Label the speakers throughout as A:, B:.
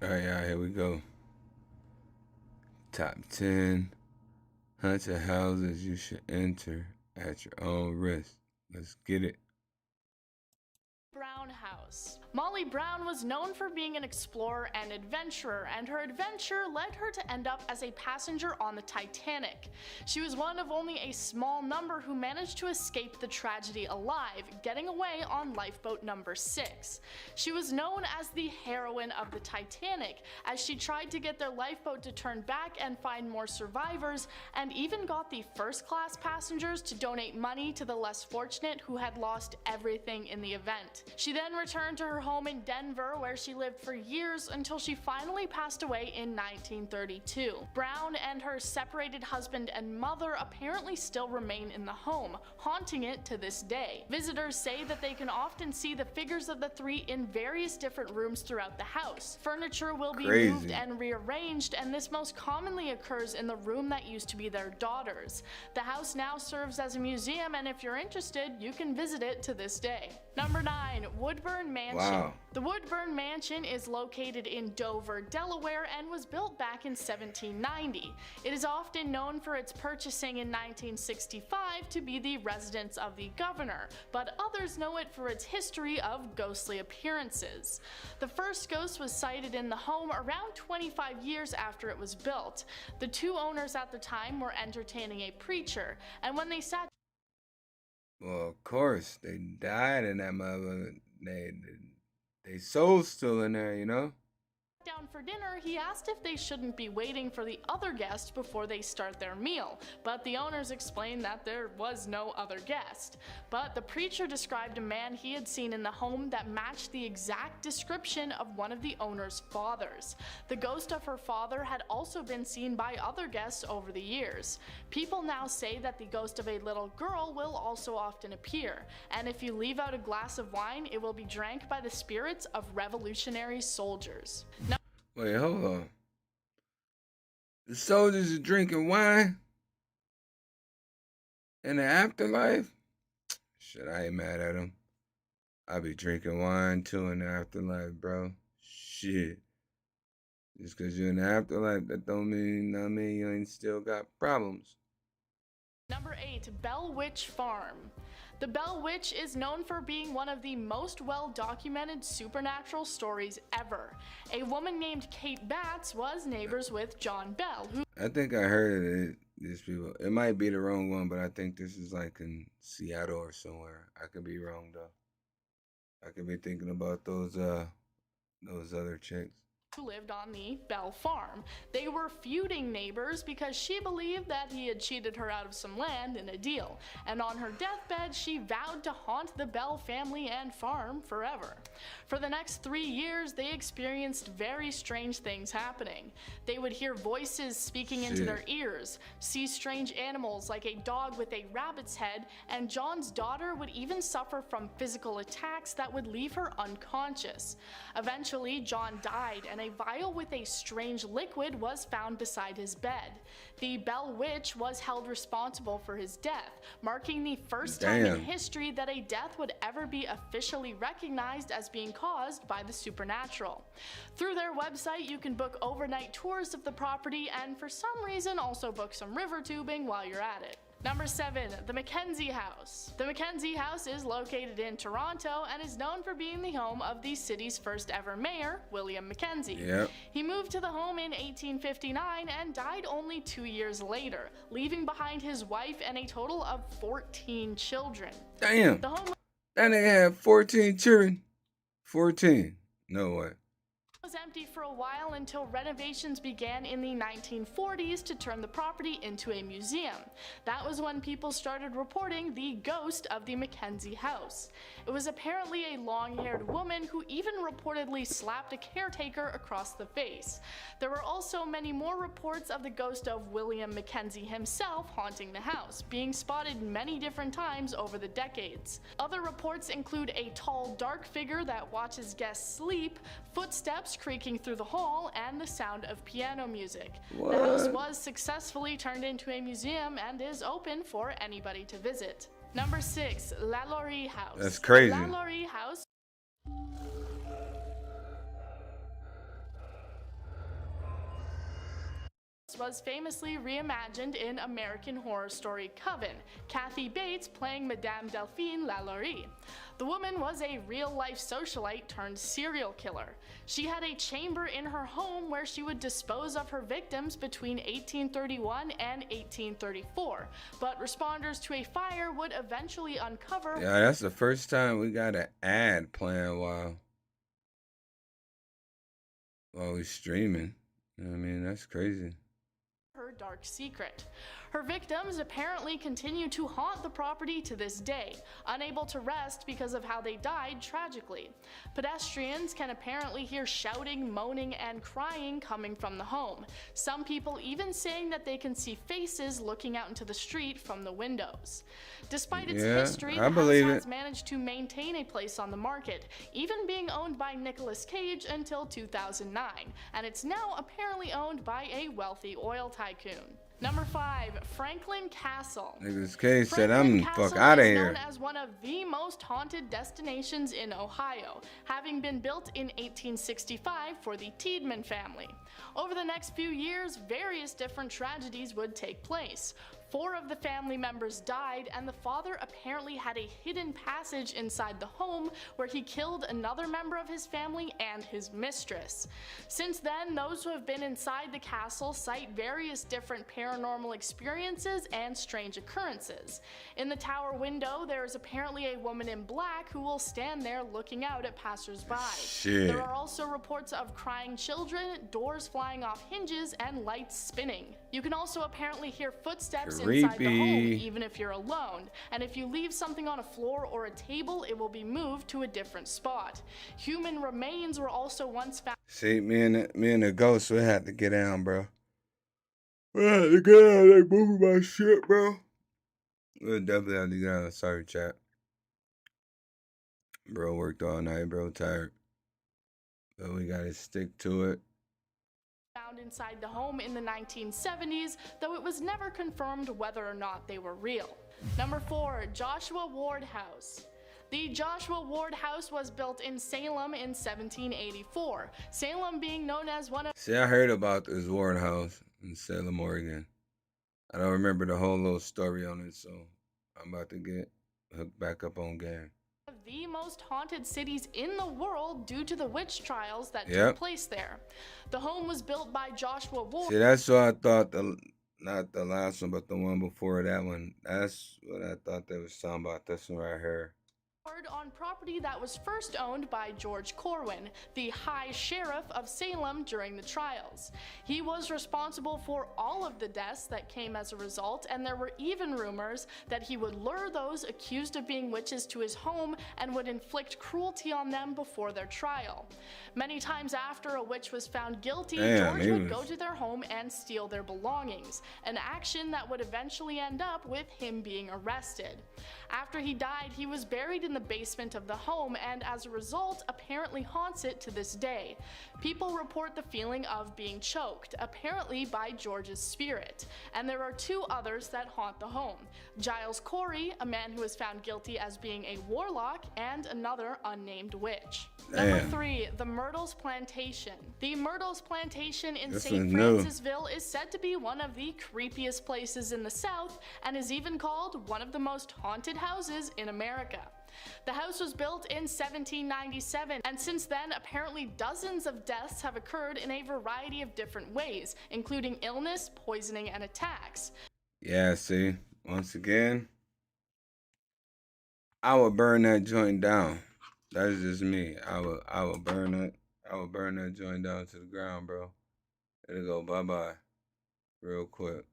A: Alright, here we go. Top 10 haunted houses you should enter at your own risk. Let's get it.
B: Brown House. Molly Brown was known for being an explorer and adventurer, and her adventure led her to end up as a passenger on the Titanic. She was one of only a small number who managed to escape the tragedy alive, getting away on lifeboat number 6. She was known as the heroine of the Titanic, as she tried to get their lifeboat to turn back and find more survivors, and even got the first-class passengers to donate money to the less fortunate who had lost everything in the event. She then returned to her home in Denver, where she lived for years until she finally passed away in 1932. Brown and her separated husband and mother apparently still remain in the home, haunting it to this day. Visitors say that they can often see the figures of the three in various different rooms throughout the house. Furniture will be moved and rearranged, and this most commonly occurs in the room that used to be their daughter's. The house now serves as a museum, and if you're interested, you can visit it to this day. Number 9. Woodburn Mansion.
A: Wow.
B: The Woodburn Mansion is located in Dover, Delaware, and was built back in 1790. It is often known for its purchasing in 1965 to be the residence of the governor, but others know it for its history of ghostly appearances. The first ghost was sighted in the home around 25 years after it was built. The two owners at the time were entertaining a preacher, and when they sat
A: Well, of course, they died in that mother. They soul's still in there, you know?
B: down for dinner, he asked if they shouldn't be waiting for the other guest before they start their meal, but the owners explained that there was no other guest. But the preacher described a man he had seen in the home that matched the exact description of one of the owner's fathers. The ghost of her father had also been seen by other guests over the years. People now say that the ghost of a little girl will also often appear, and if you leave out a glass of wine, it will be drank by the spirits of revolutionary soldiers.
A: Wait, hold on. The soldiers are drinking wine in the afterlife? Shit, I ain't mad at them. I be drinking wine too in the afterlife, bro. Shit. Just because you're in the afterlife, that don't mean, you ain't still got problems.
B: Number 8. Bell Witch Farm. The Bell Witch is known for being one of the most well-documented supernatural stories ever. A woman named Kate Batts was neighbors with John Bell, who
A: I think I heard it, these people. It might be the wrong one, but I think this is like in Seattle or somewhere. I could be wrong though. I could be thinking about those other chicks
B: who lived on the Bell farm. They were feuding neighbors because she believed that he had cheated her out of some land in a deal, and on her deathbed she vowed to haunt the Bell family and farm forever. For the next 3 years they experienced very strange things happening. They would hear voices speaking into their ears, see strange animals like a dog with a rabbit's head, and John's daughter would even suffer from physical attacks that would leave her unconscious. Eventually John died, and a vial with a strange liquid was found beside his bed. The Bell Witch was held responsible for his death, marking the first time in history that a death would ever be officially recognized as being caused by the supernatural. Through their website, you can book overnight tours of the property and for some reason also book some river tubing while you're at it. Number 7. The McKenzie House. The McKenzie House is located in Toronto and is known for being the home of the city's first ever mayor, William McKenzie.
A: Yep.
B: He moved to the home in 1859 and died only 2 years later, leaving behind his wife and a total of 14 children.
A: Damn.
B: The home
A: That nigga had 14 children. 14. No way.
B: was empty for a while until renovations began in the 1940s to turn the property into a museum. That was when people started reporting the ghost of the McKenzie House. It was apparently a long-haired woman who even reportedly slapped a caretaker across the face. There were also many more reports of the ghost of William McKenzie himself haunting the house, being spotted many different times over the decades. Other reports include a tall, dark figure that watches guests sleep, footsteps creaking through the hall, and the sound of piano music.
A: What?
B: The house was successfully turned into a museum and is open for anybody to visit. Number 6. Lalaurie House.
A: That's crazy.
B: Lalaurie House was famously reimagined in American Horror Story Coven, Kathy Bates playing Madame Delphine Lalaurie. The woman was a real-life socialite turned serial killer. She had a chamber in her home where she would dispose of her victims between 1831 and 1834, but responders to a fire would eventually uncover—
A: Yeah, that's the first time we got an ad playing while we're streaming. You know what I mean? That's crazy.
B: Her dark secret. Her victims apparently continue to haunt the property to this day, unable to rest because of how they died tragically. Pedestrians can apparently hear shouting, moaning, and crying coming from the home. Some people even saying that they can see faces looking out into the street from the windows. Despite its history, the house has managed to maintain a place on the market, even being owned by Nicolas Cage until 2009, and it's now apparently owned by a wealthy oil tycoon. Number 5, Franklin Castle.
A: Nicolas Cage said, "I'm the fuck out of here."
B: Known as one of the most haunted destinations in Ohio, having been built in 1865 for the Tiedemann family. Over the next few years, various different tragedies would take place. 4 of the family members died, and the father apparently had a hidden passage inside the home where he killed another member of his family and his mistress. Since then, those who have been inside the castle cite various different paranormal experiences and strange occurrences. In the tower window, there is apparently a woman in black who will stand there looking out at passersby.
A: Shit.
B: There are also reports of crying children, doors flying off hinges, and lights spinning. You can also apparently hear footsteps inside the home, even if you're alone, and if you leave something on a floor or a table, it will be moved to a different spot. Human remains were also once found.
A: See, me and the ghost, we had to get down, bro. We had to get out. They moving my shit, bro. We'll definitely have to get out. Sorry, chat. Bro worked all night, bro. Tired. But we gotta stick to it.
B: Found inside the home in the 1970s, though it was never confirmed whether or not they were real. Number 4, Joshua Ward House. The Joshua Ward House was built in Salem in 1784, Salem being known as one of—
A: See, I heard about this Ward House in Salem, Oregon. I don't remember the whole little story on it, so I'm about to get hooked back up on game.
B: The most haunted cities in the world due to the witch trials that took place there. The home was built by Joshua Ward.
A: See, that's what I thought, not the last one, but the one before that one. That's what I thought they was talking about, this one right here.
B: On property that was first owned by George Corwin, the High Sheriff of Salem during the trials. He was responsible for all of the deaths that came as a result, and there were even rumors that he would lure those accused of being witches to his home and would inflict cruelty on them before their trial. Many times after a witch was found guilty, George would go to their home and steal their belongings, an action that would eventually end up with him being arrested. After he died, he was buried in the basement of the home, and as a result apparently haunts it to this day. People report the feeling of being choked, apparently by George's spirit, and there are 2 others that haunt the home. Giles Corey, a man who was found guilty as being a warlock, and another unnamed witch. Number 3, the Myrtles Plantation. The Myrtles Plantation in St. Francisville is said to be one of the creepiest places in the South, and is even called one of the most haunted houses in America. The house was built in 1797, and since then apparently dozens of deaths have occurred in a variety of different ways, including illness, poisoning, and attacks.
A: Yeah, see, once again, I would burn that joint down. That's just me. I would burn that joint down to the ground, bro. It'll go bye-bye real quick.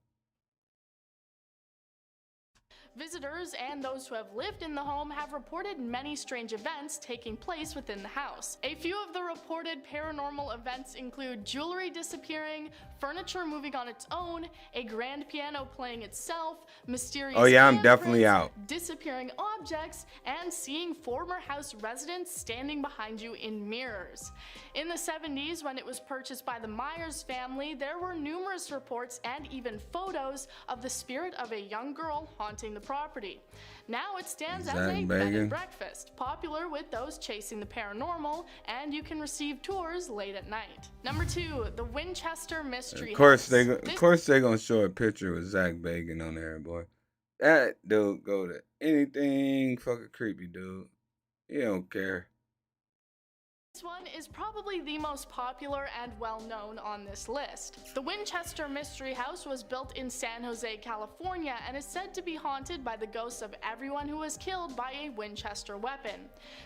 B: Visitors and those who have lived in the home have reported many strange events taking place within the house. A few of the reported paranormal events include jewelry disappearing, furniture moving on its own, a grand piano playing itself, mysterious
A: I'm definitely out.
B: disappearing objects, and seeing former house residents standing behind you in mirrors. In the 70s, when it was purchased by the Myers family, there were numerous reports and even photos of the spirit of a young girl haunting the property. Now it stands as
A: Zach
B: a bed
A: Bagans.
B: and breakfast, popular with those chasing the paranormal, and you can receive tours late at night. Number 2, the Winchester Mystery House.
A: Of course they gonna show a picture with Zach Bagans on there, boy. That dude go to anything fucking creepy, dude. He don't care.
B: This one is probably the most popular and well-known on this list. The Winchester Mystery House was built in San Jose, California, and is said to be haunted by the ghosts of everyone who was killed by a Winchester weapon.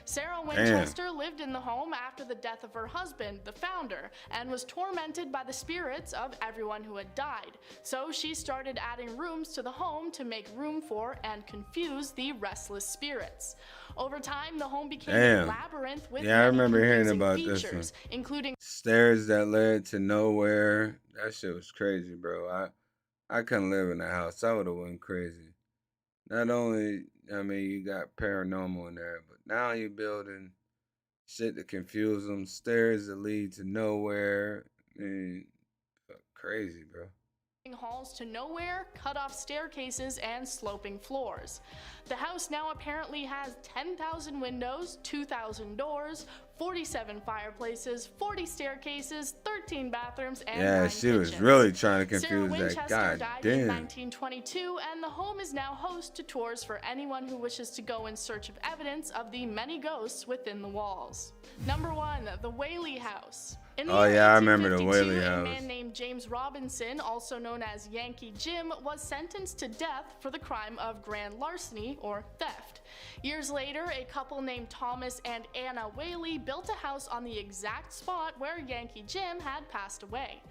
B: Sarah Winchester lived in the home after the death of her husband, the founder, and was tormented by the spirits of everyone who had died. So she started adding rooms to the home to make room for and confuse the restless spirits. Over time, the home became a labyrinth with
A: I remember hearing about
B: features,
A: this one.
B: Including
A: stairs that led to nowhere. That shit was crazy, bro. I couldn't live in the house. I would have went crazy. Not only, I mean, you got paranormal in there, but now you're building shit to confuse them. Stairs that lead to nowhere. I mean, crazy, bro.
B: Halls to nowhere, cut-off staircases, and sloping floors. The house now apparently has 10,000 windows, 2,000 doors, 47 fireplaces, 40 staircases, 13 bathrooms, and 9
A: she
B: kitchens.
A: was really trying to confuse
B: Sarah
A: that.
B: Winchester
A: God
B: died
A: damn.
B: in 1922, and the home is now host to tours for anyone who wishes to go in search of evidence of the many ghosts within the walls. Number 1, the Whaley House. In the year
A: I remember the
B: 1852,
A: Whaley
B: a
A: House.
B: man named James Robinson, also known as Yankee Jim, was sentenced to death for the crime of grand larceny or theft. Years later, a couple named Thomas and Anna Whaley built a house on the exact spot where Yankee Jim had passed away.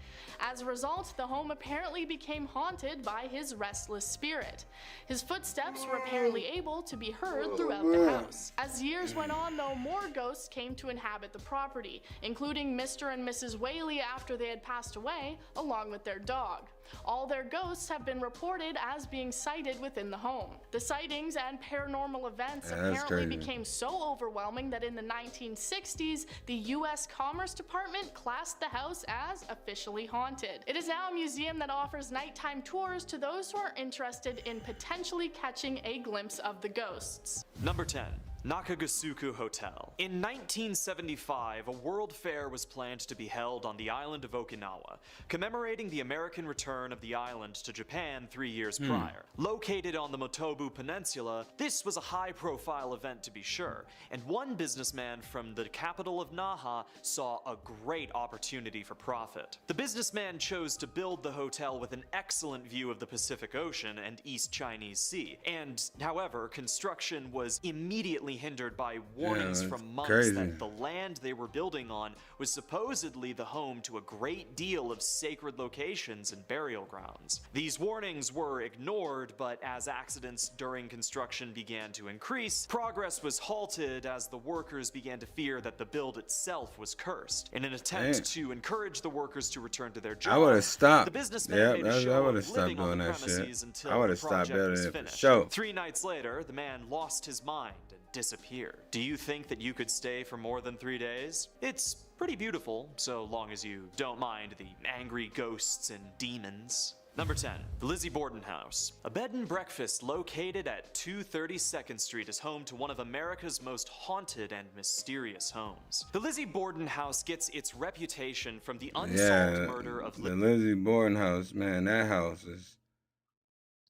B: As a result, the home apparently became haunted by his restless spirit. His footsteps were apparently able to be heard throughout the house. As years went on, though, more ghosts came to inhabit the property, including Mr. and Mrs. Whaley after they had passed away, along with their dog. All their ghosts have been reported as being sighted within the home. The sightings and paranormal events apparently became so overwhelming that in the 1960s, the U.S. Commerce Department classed the house as officially haunted. It is now a museum that offers nighttime tours to those who are interested in potentially catching a glimpse of the ghosts.
C: Number 10. Nakagasuku Hotel. In 1975, a World Fair was planned to be held on the island of Okinawa, commemorating the American return of the island to Japan 3 years prior. Located on the Motobu Peninsula, this was a high-profile event to be sure, and one businessman from the capital of Naha saw a great opportunity for profit. The businessman chose to build the hotel with an excellent view of the Pacific Ocean and East Chinese Sea, and, however, construction was immediately hindered by warnings from monks that the land they were building on was supposedly the home to a great deal of sacred locations and burial grounds. These warnings were ignored, but as accidents during construction began to increase, progress was halted as the workers began to fear that the build itself was cursed. In an attempt to encourage the workers to return to their job,
A: I would have stopped.
C: the businessman made a show of living on the
A: that shit.
C: premises until
A: I would
C: the
A: have stopped
C: project
A: building
C: was
A: it for
C: finished.
A: sure.
C: 3 nights later, the man lost his mind and disappeared. Do you think that you could stay for more than 3 days? It's pretty beautiful, so long as you don't mind the angry ghosts and demons. Number 10. The Lizzie Borden House. A bed and breakfast located at 230 2nd Street is home to one of America's most haunted and mysterious homes. The Lizzie Borden House gets its reputation from the unsolved murder of
A: the Lizzie Borden House, man, that house is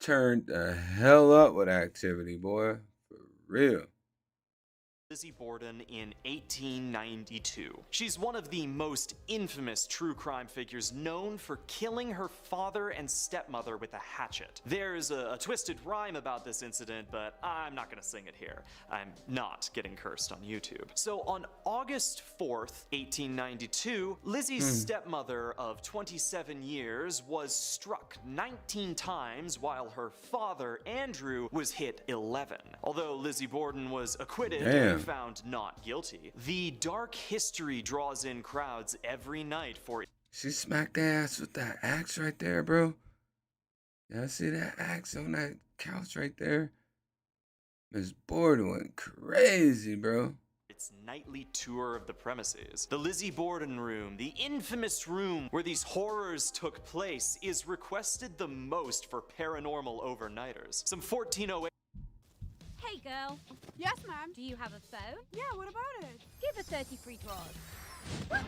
A: turned the hell up with activity, boy. For real.
C: Lizzie Borden in 1892. She's one of the most infamous true crime figures, known for killing her father and stepmother with a hatchet. There's a twisted rhyme about this incident, but I'm not gonna sing it here. I'm not getting cursed on YouTube. So on August 4th, 1892, Lizzie's stepmother of 27 years was struck 19 times while her father, Andrew, was hit 11. Although Lizzie Borden was acquitted and found not guilty, the dark history draws in crowds every night for...
A: She smacked their ass with that axe right there, bro. Y'all see that axe on that couch right there? Miss Borden went crazy, bro.
C: its its nightly tour of the premises. The Lizzie Borden room, the infamous room where these horrors took place, is requested the most for paranormal overnighters. Some 1408.
D: Hey girl,
E: Yes, ma'am.
D: do you have a phone?
E: Yeah, what about it?
D: Give her 30 free draws.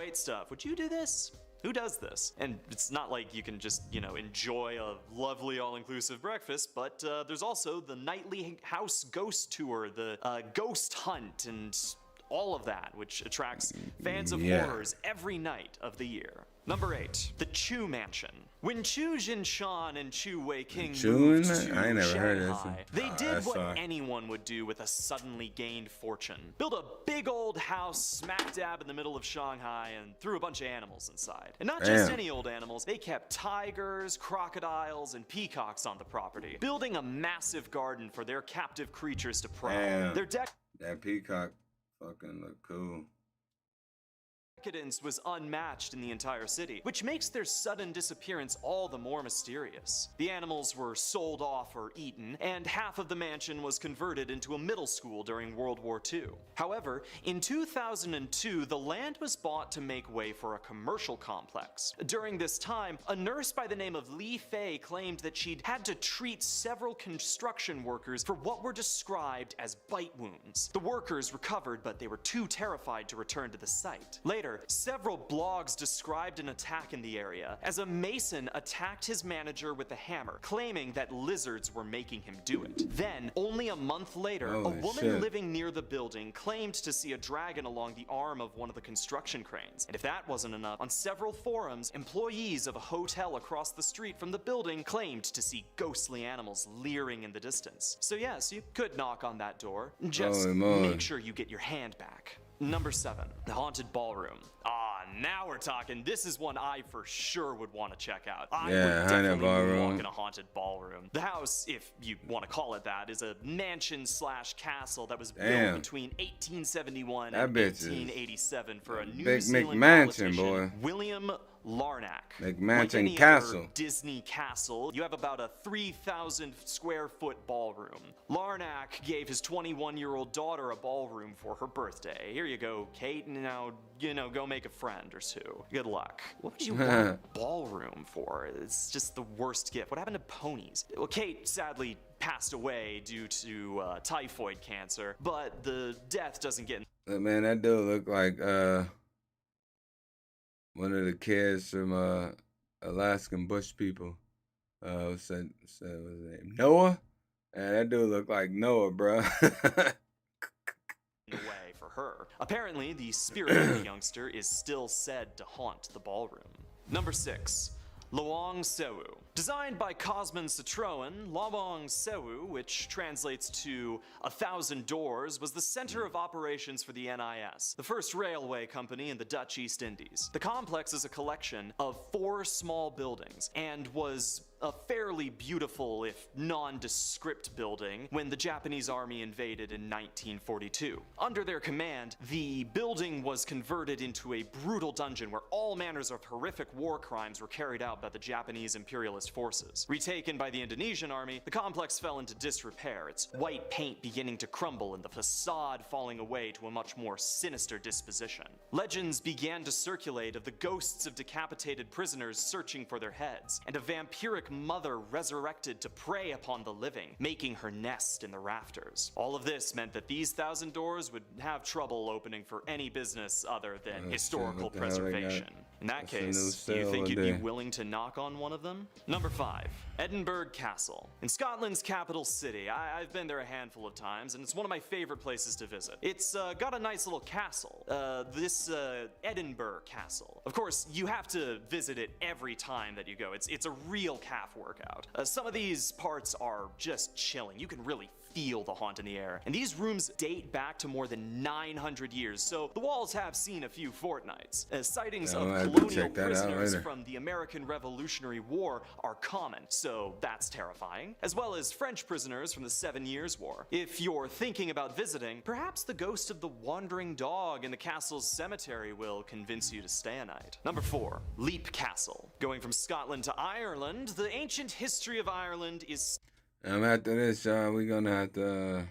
C: Wait, stuff. Would you do this? Who does this? And it's not like you can just, enjoy a lovely all-inclusive breakfast, but there's also the nightly house ghost tour, the ghost hunt, and all of that, which attracts fans of horrors every night of the year. Number 8, the Chu Mansion. When Chu Jinshan and Chu Wei-king moved to
A: I ain't never heard of this.
C: Shanghai, they did what anyone would do with a suddenly gained fortune. Built a big old house smack dab in the middle of Shanghai and threw a bunch of animals inside. And not just any old animals, they kept tigers, crocodiles, and peacocks on the property, building a massive garden for their captive creatures to prey. Their
A: that peacock fucking look cool.
C: decadence was unmatched in the entire city, which makes their sudden disappearance all the more mysterious. The animals were sold off or eaten, and half of the mansion was converted into a middle school during World War II. However, in 2002, the land was bought to make way for a commercial complex. During this time, a nurse by the name of Li Fei claimed that she'd had to treat several construction workers for what were described as bite wounds. The workers recovered, but they were too terrified to return to the site. Later, several blogs described an attack in the area, as a mason attacked his manager with a hammer, claiming that lizards were making him do it. Then, only a month later, a woman living near the building claimed to see a dragon along the arm of one of the construction cranes. And if that wasn't enough, on several forums, employees of a hotel across the street from the building claimed to see ghostly animals leering in the distance. So yes, you could knock on that door. Just make sure you get your hand back. Number 7, the Haunted Ballroom. Now we're talking. This is one I for sure would want to check out. I would definitely walk in a haunted ballroom. The house, if you want to call it that, is a mansion/castle that was built between 1871 and 1887 for a New Zealand politician, William Larnack.
A: McMansion
C: like
A: Castle.
C: Disney castle, you have about a 3,000 square foot ballroom. Larnack gave his 21-year-old daughter a ballroom for her birthday. Here you go, Kate, now, go make a friend or two. Good luck. What would you want a ballroom for? It's just the worst gift. What happened to ponies? Well, Kate sadly passed away due to typhoid cancer, but the death doesn't get...
A: Man, that dude looked like, one of the kids from Alaskan Bush people. Said what's his name? Noah? And that dude looked like Noah, bro.
C: Away for her. Apparently, the spirit of the youngster is still said to haunt the ballroom. Number 6. Lawang Sewu. Designed by Cosmin Citroen, Lawang Sewu, which translates to 1,000 doors, was the center of operations for the NIS, the first railway company in the Dutch East Indies. The complex is a collection of 4 small buildings and was a fairly beautiful, if nondescript building when the Japanese army invaded in 1942. Under their command, the building was converted into a brutal dungeon where all manners of horrific war crimes were carried out by the Japanese imperialist forces. Retaken by the Indonesian army, the complex fell into disrepair, its white paint beginning to crumble and the facade falling away to a much more sinister disposition. Legends began to circulate of the ghosts of decapitated prisoners searching for their heads, and a vampiric mother resurrected to prey upon the living, making her nest in the rafters. All of this meant that these 1,000 doors would have trouble opening for any business other than historical preservation. In that case, do you think you'd be willing to knock on one of them? Number 5, Edinburgh Castle. In Scotland's capital city, I've been there a handful of times, and it's one of my favorite places to visit. It's got a nice little castle, this Edinburgh Castle. Of course, you have to visit it every time that you go. It's a real calf workout. Some of these parts are just chilling. You can really feel the haunt in the air. And these rooms date back to more than 900 years, so the walls have seen a few fortnights. Sightings of colonial prisoners from the American Revolutionary War are common, so that's terrifying, as well as French prisoners from the 7 Years' War. If you're thinking about visiting, perhaps the ghost of the wandering dog in the castle's cemetery will convince you to stay a night. Number 4, Leap Castle. Going from Scotland to Ireland, the ancient history of Ireland is...
A: After this, y'all, we're gonna have to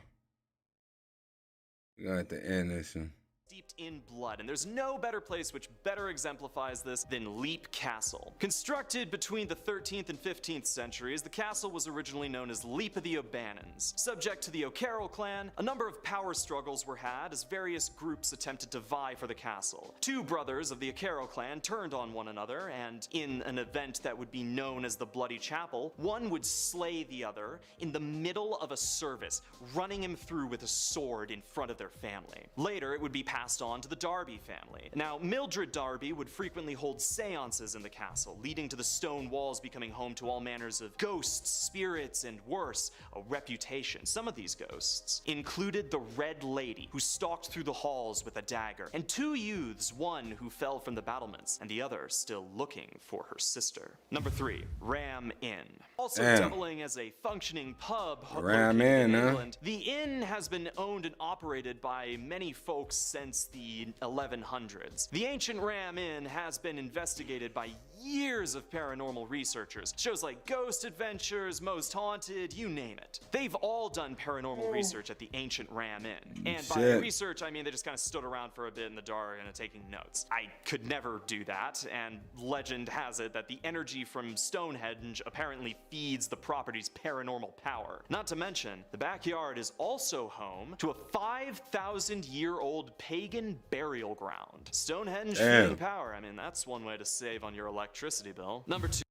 A: We got to end this one.
C: Steeped in blood, and there's no better place which better exemplifies this than Leap Castle. Constructed between the 13th and 15th centuries, the castle was originally known as Leap of the O'Bannons. Subject to the O'Carroll clan, a number of power struggles were had as various groups attempted to vie for the castle. Two brothers of the O'Carroll clan turned on one another, and in an event that would be known as the Bloody Chapel, one would slay the other in the middle of a service, running him through with a sword in front of their family. Later, it would be passed on to the Darby family. Now, Mildred Darby would frequently hold seances in the castle, leading to the stone walls becoming home to all manners of ghosts, spirits, and worse, a reputation. Some of these ghosts included the Red Lady, who stalked through the halls with a dagger, and two youths, one who fell from the battlements, and the other still looking for her sister. Number 3, Ram Inn. Also doubling as a functioning pub
A: Ram
C: located
A: Inn,
C: in England, the inn has been owned and operated by many folks since the 1100s. The ancient Ram Inn has been investigated by years of paranormal researchers. Shows like Ghost Adventures, Most Haunted, you name it. They've all done paranormal research at the ancient Ram Inn. And by research, I mean they just kind of stood around for a bit in the dark and taking notes. I could never do that, and legend has it that the energy from Stonehenge apparently feeds the property's paranormal power. Not to mention, the backyard is also home to a 5,000-year-old pagan burial ground. Stonehenge feeding power, I mean that's one way to save on your electricity bill. Number 2.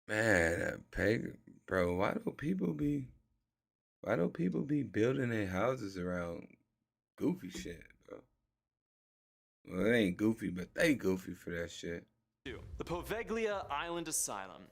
A: Man, that pagan, bro. Why do people be building their houses around goofy shit, bro? Well, it ain't goofy, but they goofy for that shit.
C: The Poveglia Island Asylum.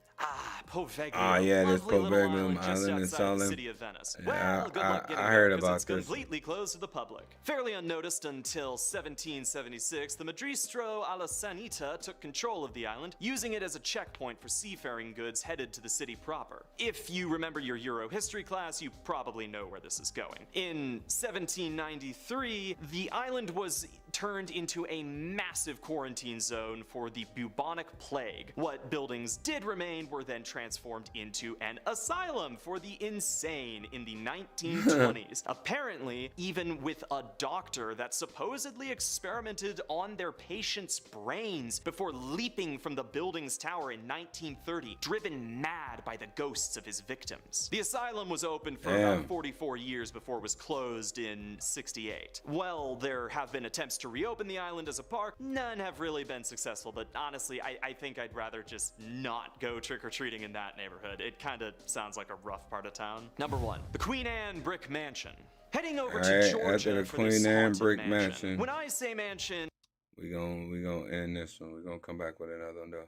C: Poveglia.
A: Ah, yeah, this
C: lovely little
A: Poveglia
C: just
A: Island
C: outside the
A: Asylum.
C: city of Venice.
A: Yeah,
C: Well, good luck getting
A: I
C: there,
A: heard
C: 'cause
A: about
C: it's
A: this.
C: completely closed to the public. Fairly unnoticed until 1776, the Magistro alla Sanita took control of the island, using it as a checkpoint for seafaring goods headed to the city proper. If you remember your Euro history class, you probably know where this is going. In 1793, the island was turned into a massive quarantine zone for the bubonic plague. What buildings did remain were then transformed into an asylum for the insane in the 1920s. Apparently, even with a doctor that supposedly experimented on their patients' brains before leaping from the building's tower in 1930, driven mad by the ghosts of his victims. The asylum was open for about 44 years before it was closed in 68. Well, there have been attempts to reopen the island as a park. None have really been successful, but honestly, I think I'd rather just not go trick-or-treating in that neighborhood. It kind of sounds like a rough part of town. Number 1, the Queen Anne Brick Mansion. Heading over to Georgia
A: after the
C: for
A: Queen
C: this
A: Anne
C: haunted
A: Brick Mansion.
C: When I say mansion,
A: we gonna end this one. We're gonna come back with another one though.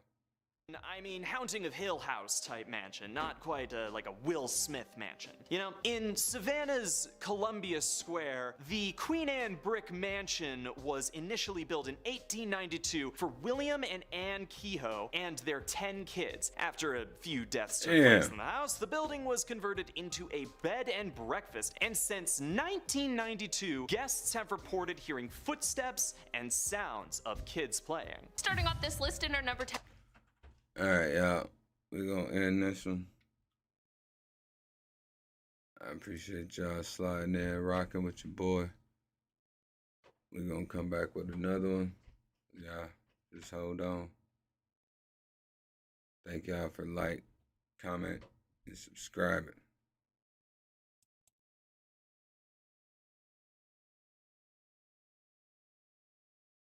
C: I mean Haunting of Hill House type mansion, not quite like a Will Smith mansion. You know, in Savannah's Columbia Square, the Queen Anne Brick Mansion was initially built in 1892 for William and Anne Kehoe and their 10 kids. After a few deaths took place in the house, the building was converted into a bed and breakfast, and since 1992, guests have reported hearing footsteps and sounds of kids playing.
B: Starting off this list in our number 10.
A: Alright, y'all. We're gonna end this one. I appreciate y'all sliding in, rocking with your boy. We're gonna come back with another one. Yeah, just hold on. Thank y'all for comment, and subscribing.